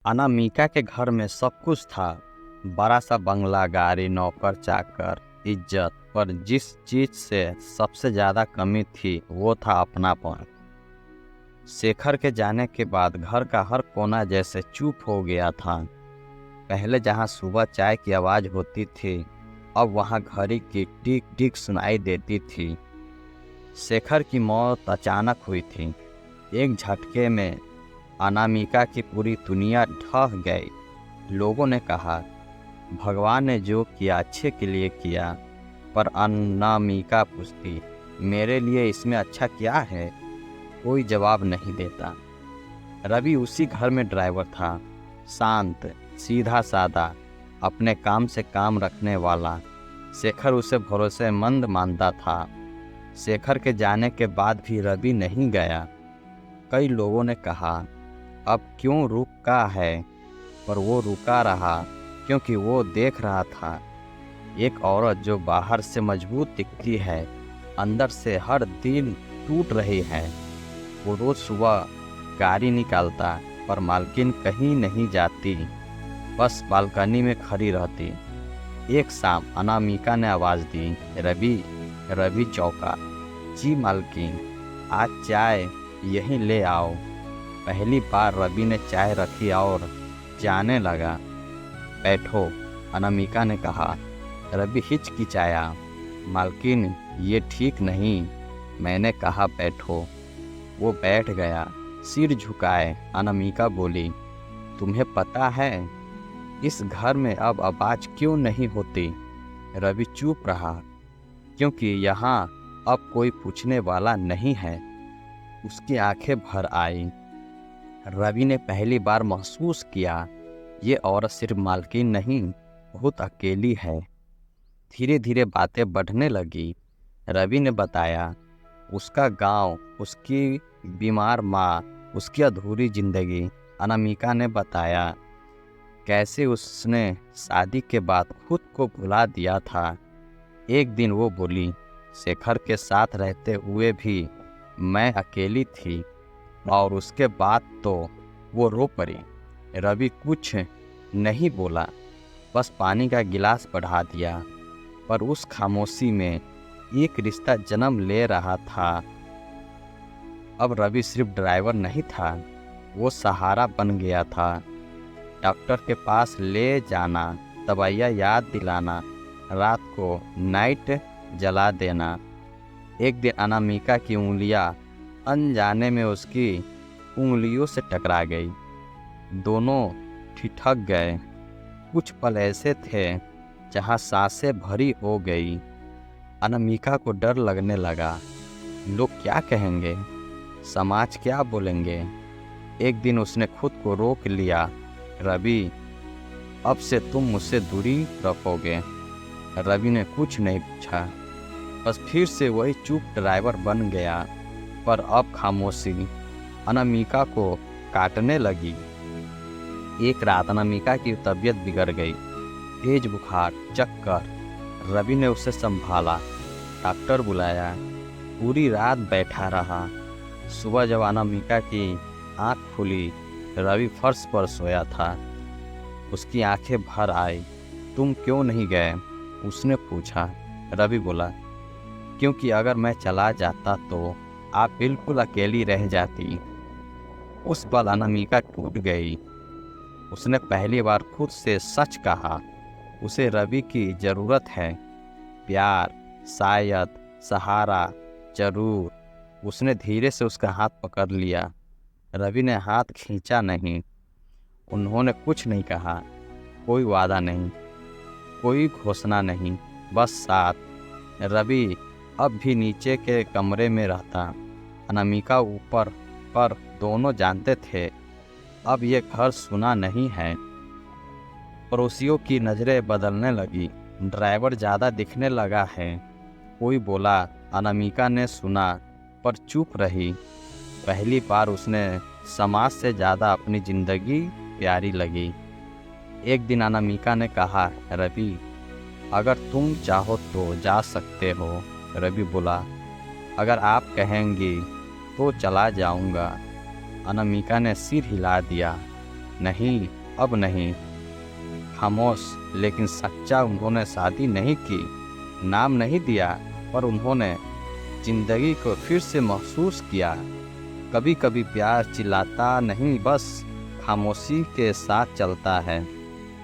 अनामिका के घर में सब कुछ था। बड़ा सा बंगला, गाड़ी, नौकर चाकर, इज्जत। पर जिस चीज से सबसे ज्यादा कमी थी वो था अपनापन। शेखर के जाने के बाद घर का हर कोना जैसे चुप हो गया था। पहले जहाँ सुबह चाय की आवाज होती थी, अब वहाँ घड़ी की टिक टिक सुनाई देती थी। शेखर की मौत अचानक हुई थी। एक झटके में अनामिका की पूरी दुनिया ढह गई। लोगों ने कहा, भगवान ने जो किया अच्छे के लिए किया। पर अनामिका पूछती, मेरे लिए इसमें अच्छा क्या है? कोई जवाब नहीं देता। रवि उसी घर में ड्राइवर था, शांत, सीधा साधा, अपने काम से काम रखने वाला। शेखर उसे भरोसेमंद मानता था। शेखर के जाने के बाद भी रवि नहीं गया। कई लोगों ने कहा, अब क्यों रुका है? पर वो रुका रहा क्योंकि वो देख रहा था एक औरत जो बाहर से मजबूत दिखती है, अंदर से हर दिन टूट रही है। वो रोज सुबह गाड़ी निकालता, पर मालकिन कहीं नहीं जाती, बस बालकनी में खड़ी रहती। एक शाम अनामिका ने आवाज़ दी, रवि। रवि चौंका। जी मालकिन, आज चाय यहीं ले आओ। पहली बार रवि ने चाय रखी और जाने लगा। बैठो, अनामिका ने कहा। रवि हिचकिचाया। मालकिन, ये ठीक नहीं। मैंने कहा बैठो। वो बैठ गया, सिर झुकाए। अनामिका बोली, तुम्हें पता है इस घर में अब आवाज क्यों नहीं होती? रवि चुप रहा, क्योंकि यहाँ अब कोई पूछने वाला नहीं है। उसकी आंखें भर आई। रवि ने पहली बार महसूस किया, ये औरत सिर्फ मालकिन नहीं, बहुत अकेली है। धीरे धीरे बातें बढ़ने लगी। रवि ने बताया, उसका गांव, उसकी बीमार माँ, उसकी अधूरी जिंदगी। अनामिका ने बताया कैसे उसने शादी के बाद खुद को भुला दिया था। एक दिन वो बोली, शेखर के साथ रहते हुए भी मैं अकेली थी। और उसके बाद तो वो रो पड़ी। रवि कुछ नहीं बोला, बस पानी का गिलास बढ़ा दिया। पर उस खामोशी में एक रिश्ता जन्म ले रहा था। अब रवि सिर्फ ड्राइवर नहीं था, वो सहारा बन गया था। डॉक्टर के पास ले जाना, दवाइयाँ याद दिलाना, रात को नाइट जला देना। एक दिन अनामिका की उंगलियां अनजाने में उसकी उंगलियों से टकरा गई। दोनों ठिठक गए। कुछ पल ऐसे थे जहाँ सांसें भरी हो गई। अनामिका को डर लगने लगा, लोग क्या कहेंगे, समाज क्या बोलेंगे। एक दिन उसने खुद को रोक लिया, रवि, अब से तुम मुझसे दूरी रखोगे? रवि ने कुछ नहीं पूछा, बस फिर से वही चुप ड्राइवर बन गया। पर अब खामोशी अनामिका को काटने लगी। एक रात अनामिका की तबीयत बिगड़ गई, तेज बुखार, चक्कर। रवि ने उसे संभाला, डॉक्टर बुलाया, पूरी रात बैठा रहा। सुबह जब अनामिका की आंख खुली, रवि फर्श पर सोया था। उसकी आंखें भर आई। तुम क्यों नहीं गए? उसने पूछा। रवि बोला, क्योंकि अगर मैं चला जाता तो आप बिल्कुल अकेली रह जाती। उस पल अनामिका टूट गई। उसने पहली बार खुद से सच कहा, उसे रवि की जरूरत है। प्यार, शायद, सहारा, जरूर। उसने धीरे से उसका हाथ पकड़ लिया। रवि ने हाथ खींचा नहीं। उन्होंने कुछ नहीं कहा, कोई वादा नहीं, कोई घोषणा नहीं, बस साथ। रवि अब भी नीचे के कमरे में रहता, अनामिका ऊपर। पर दोनों जानते थे, अब ये घर सुना नहीं है। पड़ोसियों की नज़रें बदलने लगी। ड्राइवर ज़्यादा दिखने लगा है, कोई बोला। अनामिका ने सुना, पर चुप रही। पहली बार उसने समाज से ज़्यादा अपनी ज़िंदगी प्यारी लगी। एक दिन अनामिका ने कहा, रवि, अगर तुम चाहो तो जा सकते हो। रवि बोला, अगर आप कहेंगी तो चला जाऊंगा। अनामिका ने सिर हिला दिया। नहीं, अब नहीं। खामोश लेकिन सच्चा उन्होंने शादी नहीं की, नाम नहीं दिया, पर उन्होंने जिंदगी को फिर से महसूस किया। कभी कभी प्यार चिल्लाता नहीं, बस खामोशी के साथ चलता है।